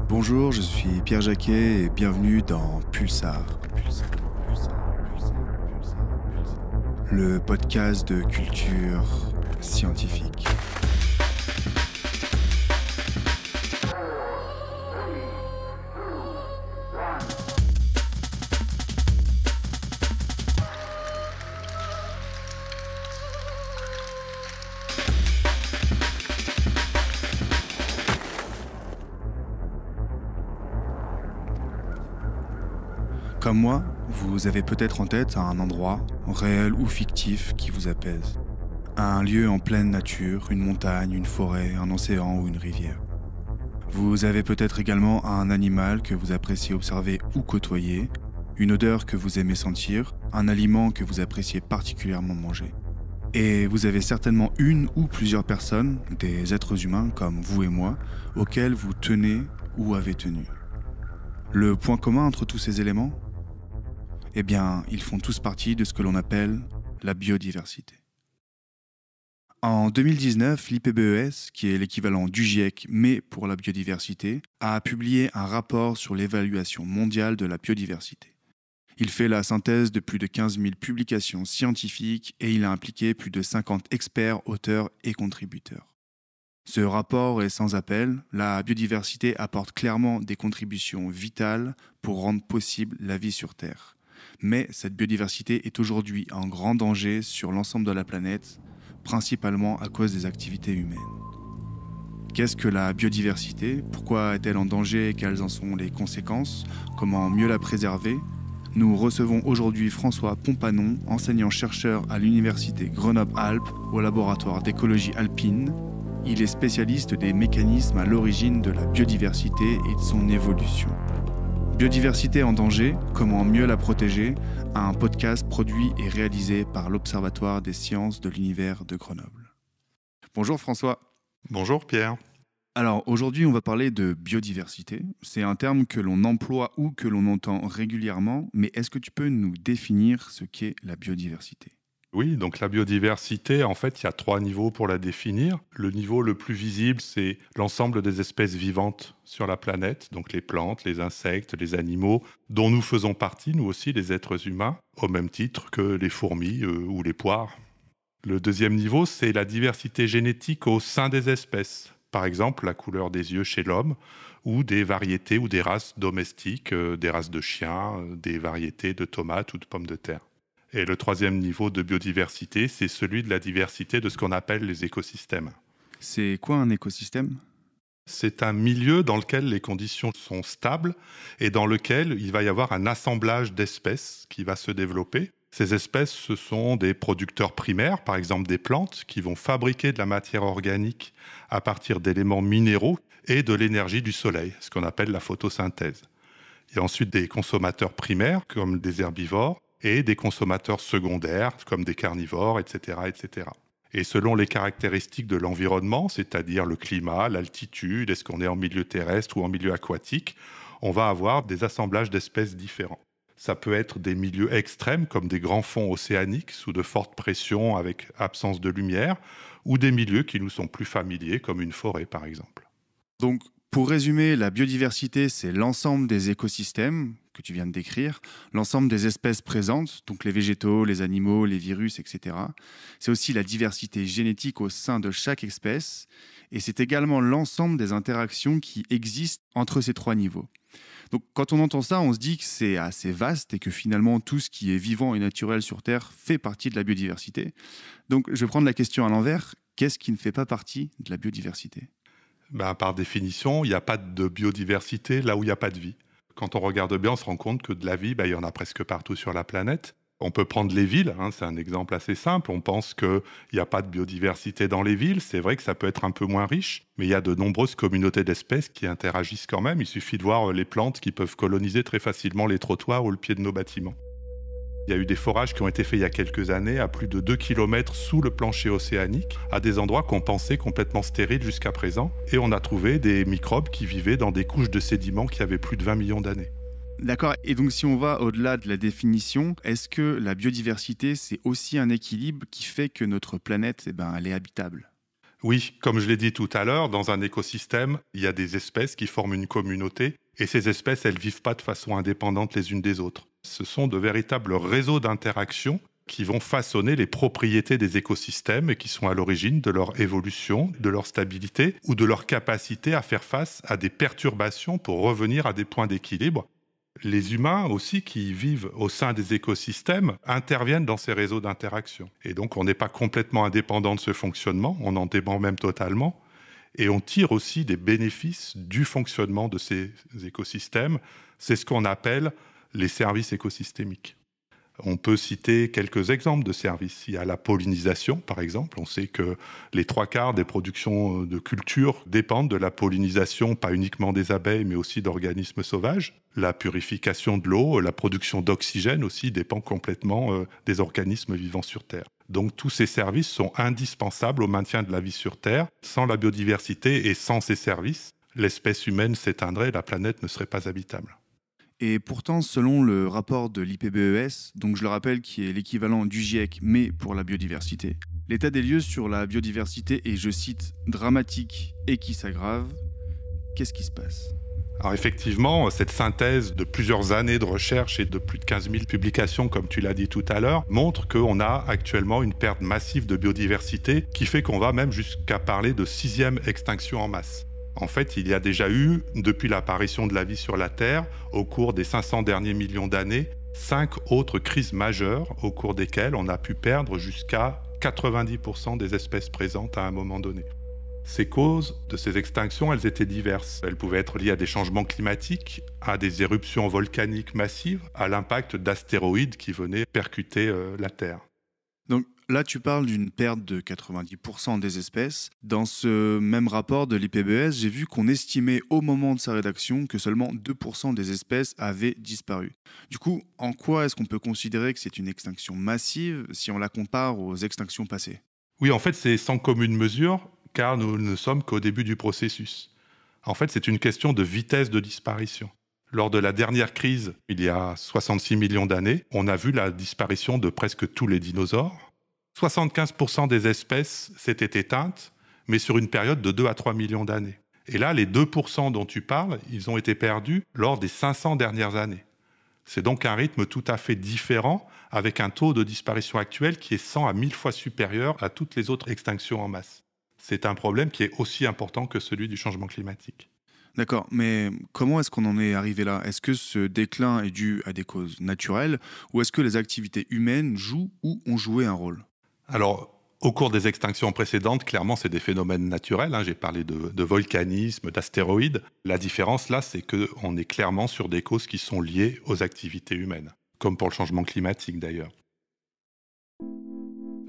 Bonjour, je suis Pierre Jacquet et bienvenue dans Pulsar, le podcast de culture scientifique. Comme moi, vous avez peut-être en tête un endroit, réel ou fictif, qui vous apaise. Un lieu en pleine nature, une montagne, une forêt, un océan ou une rivière. Vous avez peut-être également un animal que vous appréciez observer ou côtoyer, une odeur que vous aimez sentir, un aliment que vous appréciez particulièrement manger. Et vous avez certainement une ou plusieurs personnes, des êtres humains comme vous et moi, auxquels vous tenez ou avez tenu. Le point commun entre tous ces éléments ? Eh bien, ils font tous partie de ce que l'on appelle la biodiversité. En 2019, l'IPBES, qui est l'équivalent du GIEC mais pour la biodiversité, a publié un rapport sur l'évaluation mondiale de la biodiversité. Il fait la synthèse de plus de 15 000 publications scientifiques et il a impliqué plus de 50 experts, auteurs et contributeurs. Ce rapport est sans appel, la biodiversité apporte clairement des contributions vitales pour rendre possible la vie sur Terre. Mais cette biodiversité est aujourd'hui en grand danger sur l'ensemble de la planète, principalement à cause des activités humaines. Qu'est-ce que la biodiversité ? Pourquoi est-elle en danger et quelles en sont les conséquences ? Comment mieux la préserver ? Nous recevons aujourd'hui François Pompanon, enseignant-chercheur à l'Université Grenoble-Alpes au laboratoire d'écologie alpine. Il est spécialiste des mécanismes à l'origine de la biodiversité et de son évolution. Biodiversité en danger, comment mieux la protéger, un podcast produit et réalisé par l'Observatoire des sciences de l'univers de Grenoble. Bonjour François. Bonjour Pierre. Alors aujourd'hui on va parler de biodiversité. C'est un terme que l'on emploie ou que l'on entend régulièrement, mais est-ce que tu peux nous définir ce qu'est la biodiversité ? Oui, donc la biodiversité, en fait, il y a 3 niveaux pour la définir. Le niveau le plus visible, c'est l'ensemble des espèces vivantes sur la planète, donc les plantes, les insectes, les animaux, dont nous faisons partie, nous aussi, les êtres humains, au même titre que les fourmis ou les poires. Le deuxième niveau, c'est la diversité génétique au sein des espèces. Par exemple, la couleur des yeux chez l'homme, ou des variétés ou des races domestiques, des races de chiens, des variétés de tomates ou de pommes de terre. Et le troisième niveau de biodiversité, c'est celui de la diversité de ce qu'on appelle les écosystèmes. C'est quoi un écosystème ? C'est un milieu dans lequel les conditions sont stables et dans lequel il va y avoir un assemblage d'espèces qui va se développer. Ces espèces, ce sont des producteurs primaires, par exemple des plantes, qui vont fabriquer de la matière organique à partir d'éléments minéraux et de l'énergie du soleil, ce qu'on appelle la photosynthèse. Il y a ensuite des consommateurs primaires, comme des herbivores, et des consommateurs secondaires, comme des carnivores, etc., etc. Et selon les caractéristiques de l'environnement, c'est-à-dire le climat, l'altitude, est-ce qu'on est en milieu terrestre ou en milieu aquatique, on va avoir des assemblages d'espèces différents. Ça peut être des milieux extrêmes, comme des grands fonds océaniques, sous de fortes pressions avec absence de lumière, ou des milieux qui nous sont plus familiers, comme une forêt, par exemple. Donc, pour résumer, la biodiversité, c'est l'ensemble des écosystèmes que tu viens de décrire, l'ensemble des espèces présentes, donc les végétaux, les animaux, les virus, etc. C'est aussi la diversité génétique au sein de chaque espèce, et c'est également l'ensemble des interactions qui existent entre ces 3 niveaux. Donc quand on entend ça, on se dit que c'est assez vaste et que finalement tout ce qui est vivant et naturel sur Terre fait partie de la biodiversité. Donc je vais prendre la question à l'envers, qu'est-ce qui ne fait pas partie de la biodiversité ? Par définition, il n'y a pas de biodiversité là où il n'y a pas de vie. Quand on regarde bien, on se rend compte que de la vie, il y en a presque partout sur la planète. On peut prendre les villes, c'est un exemple assez simple. On pense qu'il n'y a pas de biodiversité dans les villes. C'est vrai que ça peut être un peu moins riche, mais il y a de nombreuses communautés d'espèces qui interagissent quand même. Il suffit de voir les plantes qui peuvent coloniser très facilement les trottoirs ou le pied de nos bâtiments. Il y a eu des forages qui ont été faits il y a quelques années à plus de 2 km sous le plancher océanique, à des endroits qu'on pensait complètement stériles jusqu'à présent. Et on a trouvé des microbes qui vivaient dans des couches de sédiments qui avaient plus de 20 millions d'années. D'accord. Et donc si on va au-delà de la définition, est-ce que la biodiversité, c'est aussi un équilibre qui fait que notre planète, elle est habitable ? Oui, comme je l'ai dit tout à l'heure, dans un écosystème, il y a des espèces qui forment une communauté et ces espèces, elles ne vivent pas de façon indépendante les unes des autres. Ce sont de véritables réseaux d'interaction qui vont façonner les propriétés des écosystèmes et qui sont à l'origine de leur évolution, de leur stabilité ou de leur capacité à faire face à des perturbations pour revenir à des points d'équilibre. Les humains aussi qui vivent au sein des écosystèmes interviennent dans ces réseaux d'interaction. Et donc on n'est pas complètement indépendant de ce fonctionnement, on en dépend même totalement. Et on tire aussi des bénéfices du fonctionnement de ces écosystèmes. C'est ce qu'on appelle les services écosystémiques. On peut citer quelques exemples de services. Il y a la pollinisation, par exemple. On sait que les 3/4 des productions de culture dépendent de la pollinisation, pas uniquement des abeilles, mais aussi d'organismes sauvages. La purification de l'eau, la production d'oxygène aussi dépend complètement des organismes vivant sur Terre. Donc tous ces services sont indispensables au maintien de la vie sur Terre. Sans la biodiversité et sans ces services, l'espèce humaine s'éteindrait et la planète ne serait pas habitable. Et pourtant, selon le rapport de l'IPBES, donc je le rappelle qui est l'équivalent du GIEC mais pour la biodiversité, l'état des lieux sur la biodiversité est, je cite, dramatique et qui s'aggrave. Qu'est-ce qui se passe ? Alors effectivement, cette synthèse de plusieurs années de recherche et de plus de 15 000 publications, comme tu l'as dit tout à l'heure, montre qu'on a actuellement une perte massive de biodiversité qui fait qu'on va même jusqu'à parler de 6e extinction en masse. En fait, il y a déjà eu, depuis l'apparition de la vie sur la Terre, au cours des 500 derniers millions d'années, 5 autres crises majeures au cours desquelles on a pu perdre jusqu'à 90% des espèces présentes à un moment donné. Ces causes de ces extinctions, elles étaient diverses. Elles pouvaient être liées à des changements climatiques, à des éruptions volcaniques massives, à l'impact d'astéroïdes qui venaient percuter la Terre. Donc là, tu parles d'une perte de 90% des espèces. Dans ce même rapport de l'IPBES, j'ai vu qu'on estimait au moment de sa rédaction que seulement 2% des espèces avaient disparu. Du coup, en quoi est-ce qu'on peut considérer que c'est une extinction massive si on la compare aux extinctions passées ? Oui, en fait, c'est sans commune mesure, car nous ne sommes qu'au début du processus. En fait, c'est une question de vitesse de disparition. Lors de la dernière crise, il y a 66 millions d'années, on a vu la disparition de presque tous les dinosaures. 75% des espèces s'étaient éteintes, mais sur une période de 2 à 3 millions d'années. Et là, les 2% dont tu parles, ils ont été perdus lors des 500 dernières années. C'est donc un rythme tout à fait différent, avec un taux de disparition actuel qui est 100 à 1000 fois supérieur à toutes les autres extinctions en masse. C'est un problème qui est aussi important que celui du changement climatique. D'accord, mais comment est-ce qu'on en est arrivé là ? Est-ce que ce déclin est dû à des causes naturelles ou est-ce que les activités humaines jouent ou ont joué un rôle ? Alors, au cours des extinctions précédentes, clairement, c'est des phénomènes naturels. J'ai parlé de volcanisme, d'astéroïdes. La différence, là, c'est qu'on est clairement sur des causes qui sont liées aux activités humaines, comme pour le changement climatique, d'ailleurs.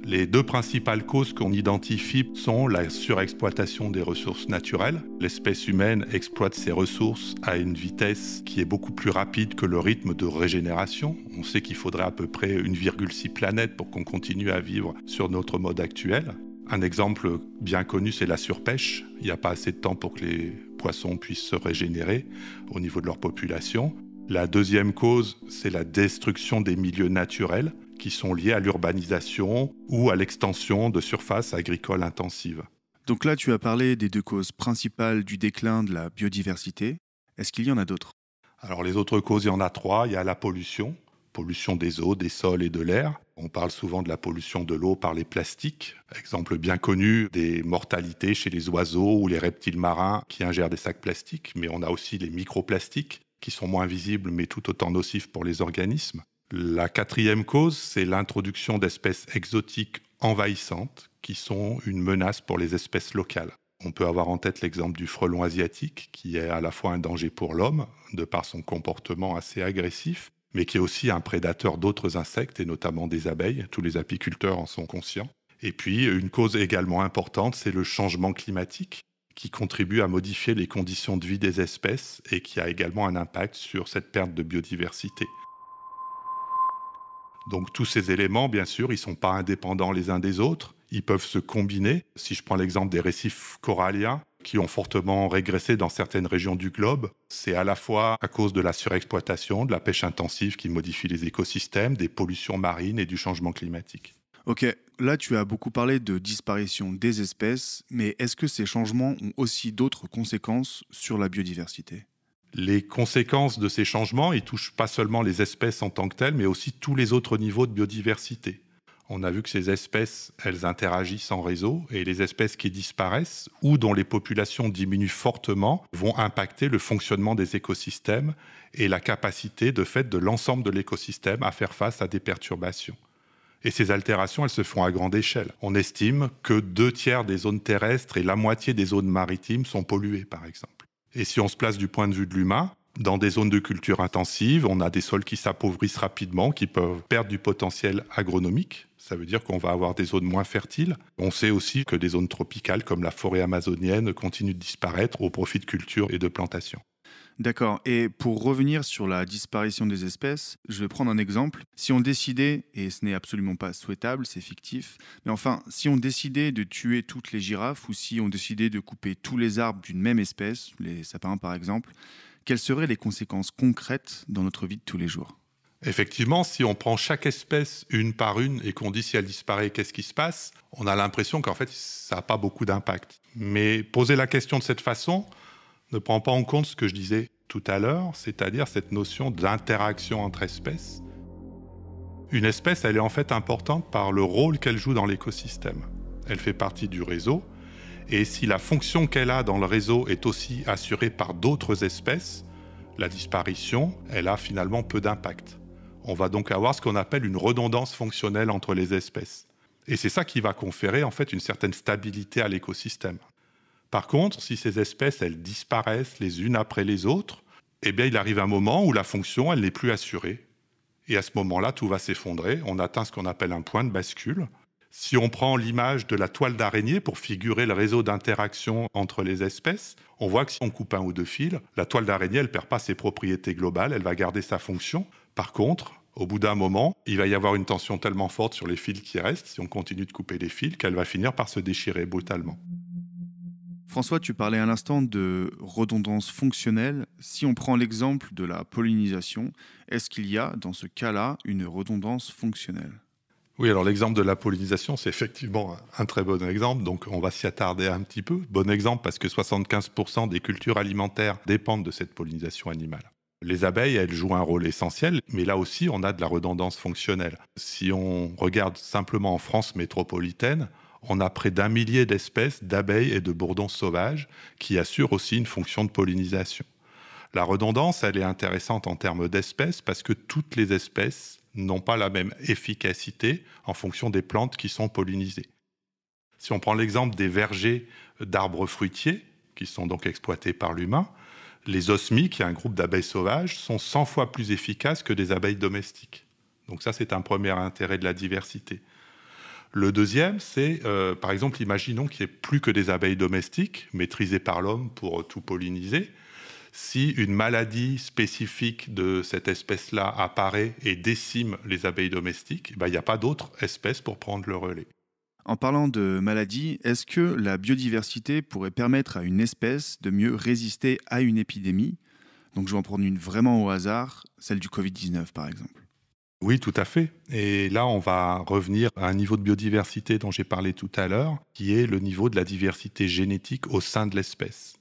Les 2 principales causes qu'on identifie sont la surexploitation des ressources naturelles. L'espèce humaine exploite ses ressources à une vitesse qui est beaucoup plus rapide que le rythme de régénération. On sait qu'il faudrait à peu près 1,6 planète pour qu'on continue à vivre sur notre mode actuel. Un exemple bien connu, c'est la surpêche. Il n'y a pas assez de temps pour que les poissons puissent se régénérer au niveau de leur population. La deuxième cause, c'est la destruction des milieux naturels qui sont liés à l'urbanisation ou à l'extension de surfaces agricoles intensives. Donc là, tu as parlé des 2 causes principales du déclin de la biodiversité. Est-ce qu'il y en a d'autres ? Alors les autres causes, il y en a 3. Il y a la pollution des eaux, des sols et de l'air. On parle souvent de la pollution de l'eau par les plastiques. Exemple bien connu des mortalités chez les oiseaux ou les reptiles marins qui ingèrent des sacs plastiques. Mais on a aussi les microplastiques qui sont moins visibles mais tout autant nocifs pour les organismes. La 4e cause, c'est l'introduction d'espèces exotiques envahissantes qui sont une menace pour les espèces locales. On peut avoir en tête l'exemple du frelon asiatique, qui est à la fois un danger pour l'homme, de par son comportement assez agressif, mais qui est aussi un prédateur d'autres insectes, et notamment des abeilles. Tous les apiculteurs en sont conscients. Et puis, une cause également importante, c'est le changement climatique, qui contribue à modifier les conditions de vie des espèces et qui a également un impact sur cette perte de biodiversité. Donc tous ces éléments, bien sûr, ils ne sont pas indépendants les uns des autres, ils peuvent se combiner. Si je prends l'exemple des récifs coralliens, qui ont fortement régressé dans certaines régions du globe, c'est à la fois à cause de la surexploitation, de la pêche intensive qui modifie les écosystèmes, des pollutions marines et du changement climatique. Ok, là tu as beaucoup parlé de disparition des espèces, mais est-ce que ces changements ont aussi d'autres conséquences sur la biodiversité? Les conséquences de ces changements, ils touchent pas seulement les espèces en tant que telles, mais aussi tous les autres niveaux de biodiversité. On a vu que ces espèces, elles interagissent en réseau, et les espèces qui disparaissent ou dont les populations diminuent fortement vont impacter le fonctionnement des écosystèmes et la capacité de fait de l'ensemble de l'écosystème à faire face à des perturbations. Et ces altérations, elles se font à grande échelle. On estime que 2 tiers des zones terrestres et la moitié des zones maritimes sont polluées, par exemple. Et si on se place du point de vue de l'humain, dans des zones de culture intensive, on a des sols qui s'appauvrissent rapidement, qui peuvent perdre du potentiel agronomique. Ça veut dire qu'on va avoir des zones moins fertiles. On sait aussi que des zones tropicales, comme la forêt amazonienne, continuent de disparaître au profit de cultures et de plantations. D'accord. Et pour revenir sur la disparition des espèces, je vais prendre un exemple. Si on décidait, et ce n'est absolument pas souhaitable, c'est fictif, mais enfin, si on décidait de tuer toutes les girafes ou si on décidait de couper tous les arbres d'une même espèce, les sapins par exemple, quelles seraient les conséquences concrètes dans notre vie de tous les jours? Effectivement, si on prend chaque espèce une par une et qu'on dit si elle disparaît, qu'est-ce qui se passe, on a l'impression qu'en fait, ça n'a pas beaucoup d'impact. Mais poser la question de cette façon ne prend pas en compte ce que je disais tout à l'heure, c'est-à-dire cette notion d'interaction entre espèces. Une espèce, elle est en fait importante par le rôle qu'elle joue dans l'écosystème. Elle fait partie du réseau, et si la fonction qu'elle a dans le réseau est aussi assurée par d'autres espèces, la disparition, elle a finalement peu d'impact. On va donc avoir ce qu'on appelle une redondance fonctionnelle entre les espèces. Et c'est ça qui va conférer en fait une certaine stabilité à l'écosystème. Par contre, si ces espèces, elles disparaissent les unes après les autres, eh bien, il arrive un moment où la fonction, elle n'est plus assurée. Et à ce moment-là, tout va s'effondrer. On atteint ce qu'on appelle un point de bascule. Si on prend l'image de la toile d'araignée pour figurer le réseau d'interaction entre les espèces, on voit que si on coupe un ou deux fils, la toile d'araignée, elle ne perd pas ses propriétés globales, elle va garder sa fonction. Par contre, au bout d'un moment, il va y avoir une tension tellement forte sur les fils qui restent, si on continue de couper les fils, qu'elle va finir par se déchirer brutalement. François, tu parlais à l'instant de redondance fonctionnelle. Si on prend l'exemple de la pollinisation, est-ce qu'il y a, dans ce cas-là, une redondance fonctionnelle? Oui, alors l'exemple de la pollinisation, c'est effectivement un très bon exemple, donc on va s'y attarder un petit peu. Bon exemple parce que 75% des cultures alimentaires dépendent de cette pollinisation animale. Les abeilles, elles jouent un rôle essentiel, mais là aussi, on a de la redondance fonctionnelle. Si on regarde simplement en France métropolitaine, on a près d'1 millier d'espèces d'abeilles et de bourdons sauvages qui assurent aussi une fonction de pollinisation. La redondance, elle est intéressante en termes d'espèces parce que toutes les espèces n'ont pas la même efficacité en fonction des plantes qui sont pollinisées. Si on prend l'exemple des vergers d'arbres fruitiers, qui sont donc exploités par l'humain, les osmies, qui est un groupe d'abeilles sauvages, sont 100 fois plus efficaces que des abeilles domestiques. Donc ça, c'est un premier intérêt de la diversité. Le deuxième, c'est, par exemple, imaginons qu'il n'y ait plus que des abeilles domestiques, maîtrisées par l'homme pour tout polliniser. Si une maladie spécifique de cette espèce-là apparaît et décime les abeilles domestiques, il n'y a pas d'autres espèces pour prendre le relais. En parlant de maladies, est-ce que la biodiversité pourrait permettre à une espèce de mieux résister à une épidémie? Donc je vais en prendre une vraiment au hasard, celle du Covid-19 par exemple. Oui, tout à fait. Et là, on va revenir à un niveau de biodiversité dont j'ai parlé tout à l'heure, qui est le niveau de la diversité génétique au sein de l'espèce.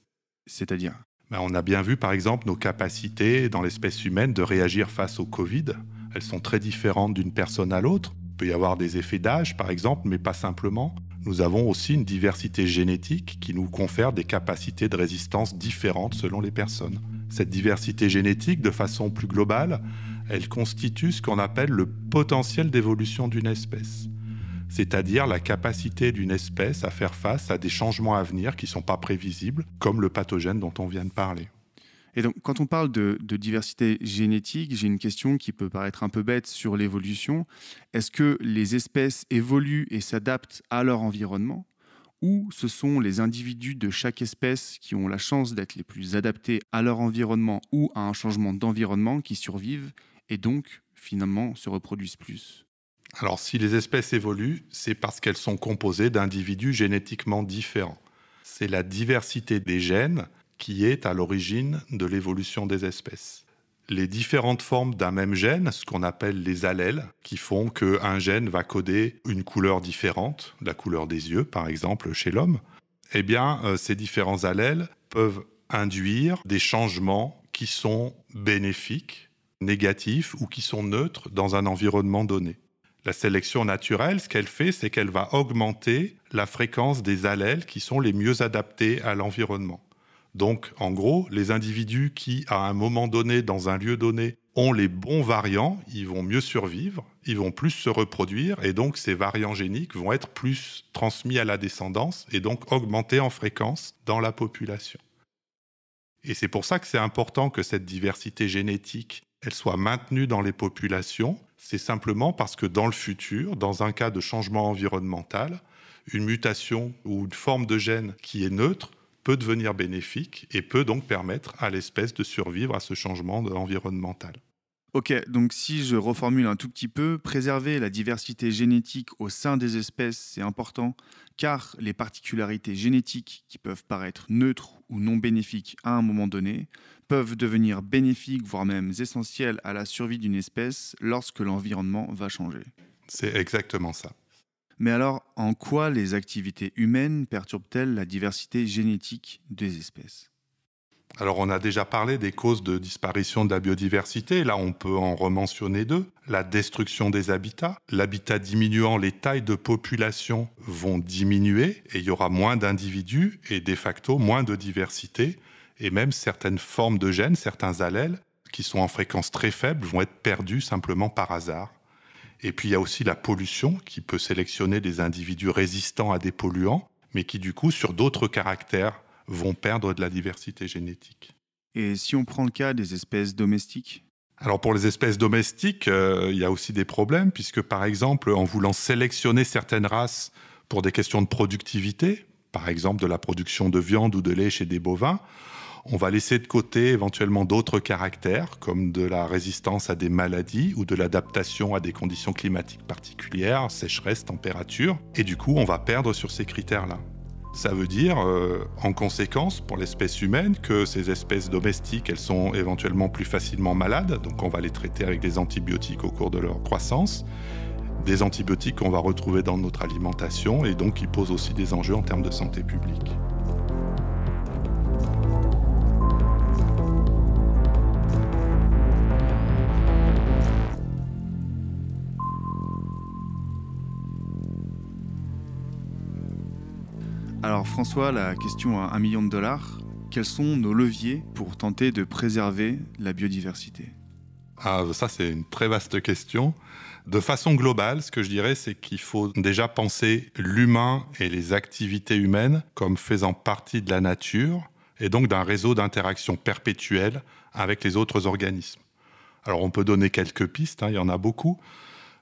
C'est-à-dire? On a bien vu, par exemple, nos capacités dans l'espèce humaine de réagir face au Covid. Elles sont très différentes d'une personne à l'autre. Il peut y avoir des effets d'âge, par exemple, mais pas simplement. Nous avons aussi une diversité génétique qui nous confère des capacités de résistance différentes selon les personnes. Cette diversité génétique, de façon plus globale, elle constitue ce qu'on appelle le potentiel d'évolution d'une espèce. C'est-à-dire la capacité d'une espèce à faire face à des changements à venir qui ne sont pas prévisibles, comme le pathogène dont on vient de parler. Et donc, quand on parle de diversité génétique, j'ai une question qui peut paraître un peu bête sur l'évolution. Est-ce que les espèces évoluent et s'adaptent à leur environnement, ou ce sont les individus de chaque espèce qui ont la chance d'être les plus adaptés à leur environnement ou à un changement d'environnement qui survivent et donc, finalement, se reproduisent plus? Alors, si les espèces évoluent, c'est parce qu'elles sont composées d'individus génétiquement différents. C'est la diversité des gènes qui est à l'origine de l'évolution des espèces. les différentes formes d'un même gène, ce qu'on appelle les allèles, qui font qu'un gène va coder une couleur différente, la couleur des yeux par exemple chez l'homme, eh bien ces différents allèles peuvent induire des changements qui sont bénéfiques, négatifs ou qui sont neutres dans un environnement donné. La sélection naturelle, ce qu'elle fait, c'est qu'elle va augmenter la fréquence des allèles qui sont les mieux adaptés à l'environnement. Donc, en gros, les individus qui, à un moment donné, dans un lieu donné, ont les bons variants, ils vont mieux survivre, ils vont plus se reproduire, et donc ces variants géniques vont être plus transmis à la descendance, et donc augmenter en fréquence dans la population. Et c'est pour ça que c'est important que cette diversité génétique, elle soit maintenue dans les populations. C'est simplement parce que dans le futur, dans un cas de changement environnemental, une mutation ou une forme de gène qui est neutre peut devenir bénéfique et peut donc permettre à l'espèce de survivre à ce changement environnemental. Ok, donc si je reformule un tout petit peu, préserver la diversité génétique au sein des espèces, c'est important, car les particularités génétiques qui peuvent paraître neutres ou non bénéfiques à un moment donné peuvent devenir bénéfiques, voire même essentielles à la survie d'une espèce lorsque l'environnement va changer. C'est exactement ça. Mais alors, en quoi les activités humaines perturbent-elles la diversité génétique des espèces ? Alors, on a déjà parlé des causes de disparition de la biodiversité. Là, on peut en rementionner deux. La destruction des habitats. L'habitat diminuant, les tailles de population vont diminuer et il y aura moins d'individus et de facto moins de diversité. Et même certaines formes de gènes, certains allèles, qui sont en fréquence très faible, vont être perdus simplement par hasard. Et puis, il y a aussi la pollution qui peut sélectionner des individus résistants à des polluants, mais qui, du coup, sur d'autres caractères, vont perdre de la diversité génétique. Et si on prend le cas des espèces domestiques ? Alors pour les espèces domestiques, il y a aussi des problèmes, puisque par exemple, en voulant sélectionner certaines races pour des questions de productivité, par exemple de la production de viande ou de lait chez des bovins, on va laisser de côté éventuellement d'autres caractères, comme de la résistance à des maladies ou de l'adaptation à des conditions climatiques particulières, sécheresse, température, et du coup on va perdre sur ces critères-là. Ça veut dire, en conséquence, pour l'espèce humaine, que ces espèces domestiques, elles sont éventuellement plus facilement malades, donc on va les traiter avec des antibiotiques au cours de leur croissance, des antibiotiques qu'on va retrouver dans notre alimentation, et donc qui posent aussi des enjeux en termes de santé publique. Alors François, la question à $1 million, quels sont nos leviers pour tenter de préserver la biodiversité ? Ça, c'est une très vaste question. De façon globale, ce que je dirais, c'est qu'il faut déjà penser l'humain et les activités humaines comme faisant partie de la nature et donc d'un réseau d'interaction perpétuelle avec les autres organismes. Alors, on peut donner quelques pistes, il y en a beaucoup.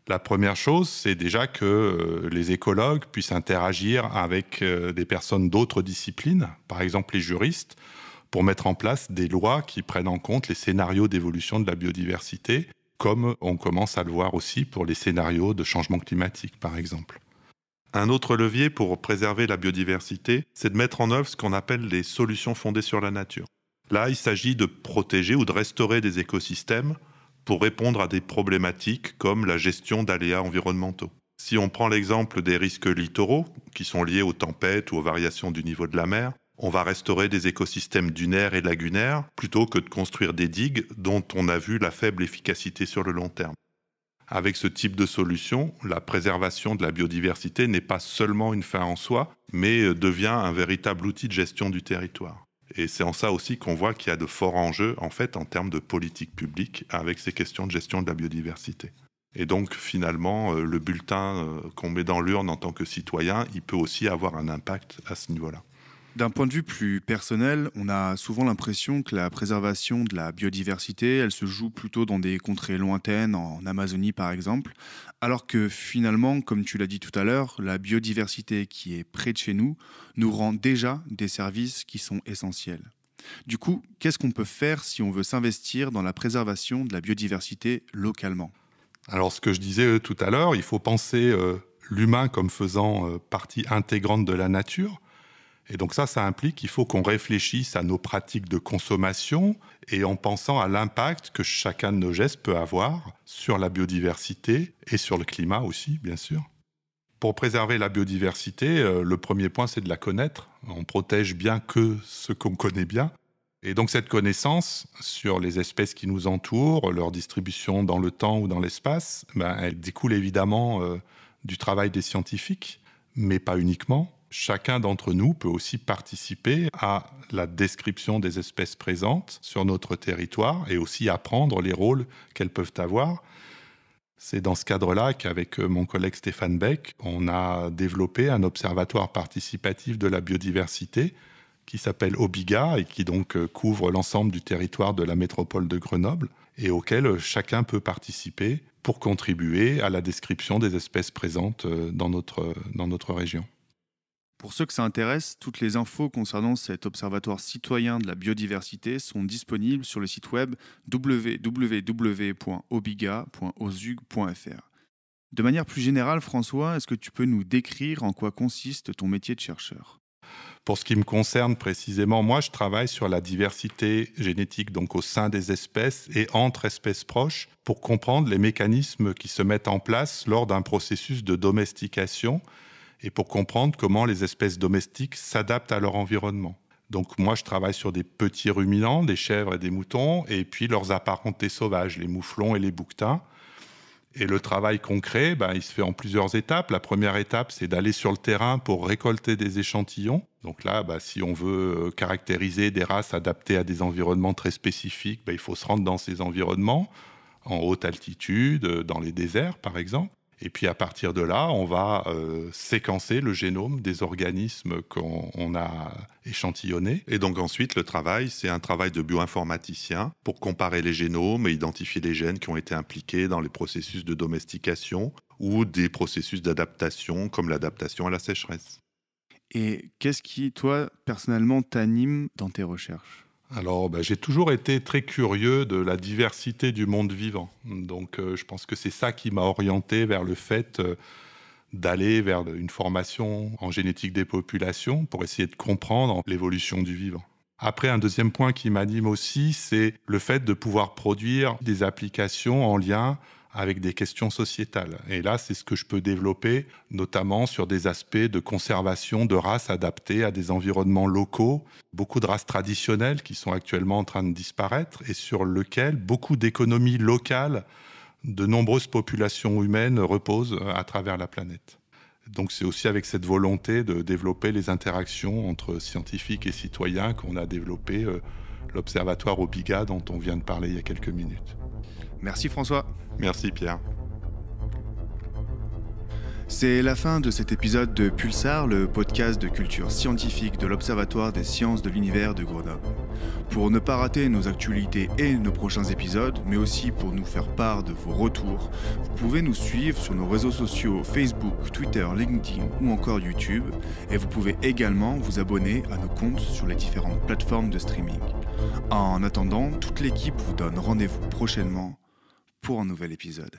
La première chose, c'est déjà que les écologues puissent interagir avec des personnes d'autres disciplines, par exemple les juristes, pour mettre en place des lois qui prennent en compte les scénarios d'évolution de la biodiversité, comme on commence à le voir aussi pour les scénarios de changement climatique, par exemple. Un autre levier pour préserver la biodiversité, c'est de mettre en œuvre ce qu'on appelle les solutions fondées sur la nature. Là, il s'agit de protéger ou de restaurer des écosystèmes pour répondre à des problématiques comme la gestion d'aléas environnementaux. Si on prend l'exemple des risques littoraux, qui sont liés aux tempêtes ou aux variations du niveau de la mer, on va restaurer des écosystèmes dunaires et lagunaires plutôt que de construire des digues dont on a vu la faible efficacité sur le long terme. Avec ce type de solution, la préservation de la biodiversité n'est pas seulement une fin en soi, mais devient un véritable outil de gestion du territoire. Et c'est en ça aussi qu'on voit qu'il y a de forts enjeux en termes de politique publique avec ces questions de gestion de la biodiversité. Et donc finalement, le bulletin qu'on met dans l'urne en tant que citoyen, il peut aussi avoir un impact à ce niveau-là. D'un point de vue plus personnel, on a souvent l'impression que la préservation de la biodiversité, elle se joue plutôt dans des contrées lointaines, en Amazonie par exemple, alors que finalement, comme tu l'as dit tout à l'heure, la biodiversité qui est près de chez nous rend déjà des services qui sont essentiels. Du coup, qu'est-ce qu'on peut faire si on veut s'investir dans la préservation de la biodiversité localement ? Alors ce que je disais tout à l'heure, il faut penser l'humain comme faisant partie intégrante de la nature. Et donc ça implique qu'il faut qu'on réfléchisse à nos pratiques de consommation et en pensant à l'impact que chacun de nos gestes peut avoir sur la biodiversité et sur le climat aussi, bien sûr. Pour préserver la biodiversité, le premier point, c'est de la connaître. On protège bien que ce qu'on connaît bien. Et donc cette connaissance sur les espèces qui nous entourent, leur distribution dans le temps ou dans l'espace, elle découle évidemment du travail des scientifiques, mais pas uniquement. Chacun d'entre nous peut aussi participer à la description des espèces présentes sur notre territoire et aussi apprendre les rôles qu'elles peuvent avoir. C'est dans ce cadre-là qu'avec mon collègue Stéphane Beck, on a développé un observatoire participatif de la biodiversité qui s'appelle OBIGA et qui donc couvre l'ensemble du territoire de la métropole de Grenoble et auquel chacun peut participer pour contribuer à la description des espèces présentes dans notre région. Pour ceux que ça intéresse, toutes les infos concernant cet observatoire citoyen de la biodiversité sont disponibles sur le site web www.obiga.osug.fr. De manière plus générale, François, est-ce que tu peux nous décrire en quoi consiste ton métier de chercheur ? Pour ce qui me concerne précisément, moi, je travaille sur la diversité génétique, donc au sein des espèces et entre espèces proches, pour comprendre les mécanismes qui se mettent en place lors d'un processus de domestication et pour comprendre comment les espèces domestiques s'adaptent à leur environnement. Donc moi, je travaille sur des petits ruminants, des chèvres et des moutons, et puis leurs apparentés sauvages, les mouflons et les bouquetins. Et le travail concret, il se fait en plusieurs étapes. La première étape, c'est d'aller sur le terrain pour récolter des échantillons. Donc là, si on veut caractériser des races adaptées à des environnements très spécifiques, il faut se rendre dans ces environnements, en haute altitude, dans les déserts par exemple. Et puis à partir de là, on va séquencer le génome des organismes qu'on a échantillonnés. Et donc ensuite, le travail, c'est un travail de bioinformaticien pour comparer les génomes et identifier les gènes qui ont été impliqués dans les processus de domestication ou des processus d'adaptation, comme l'adaptation à la sécheresse. Et qu'est-ce qui, toi, personnellement, t'anime dans tes recherches ? Alors, j'ai toujours été très curieux de la diversité du monde vivant. Donc, je pense que c'est ça qui m'a orienté vers le fait d'aller vers une formation en génétique des populations pour essayer de comprendre l'évolution du vivant. Après, un deuxième point qui m'anime aussi, c'est le fait de pouvoir produire des applications en lien avec des questions sociétales. Et là, c'est ce que je peux développer, notamment sur des aspects de conservation de races adaptées à des environnements locaux, beaucoup de races traditionnelles qui sont actuellement en train de disparaître et sur lesquelles beaucoup d'économies locales de nombreuses populations humaines reposent à travers la planète. Donc c'est aussi avec cette volonté de développer les interactions entre scientifiques et citoyens qu'on a développé l'observatoire OBIGA dont on vient de parler il y a quelques minutes. Merci François. Merci Pierre. C'est la fin de cet épisode de Pulsar, le podcast de culture scientifique de l'Observatoire des sciences de l'univers de Grenoble. Pour ne pas rater nos actualités et nos prochains épisodes, mais aussi pour nous faire part de vos retours, vous pouvez nous suivre sur nos réseaux sociaux Facebook, Twitter, LinkedIn ou encore YouTube. Et vous pouvez également vous abonner à nos comptes sur les différentes plateformes de streaming. En attendant, toute l'équipe vous donne rendez-vous prochainement pour un nouvel épisode.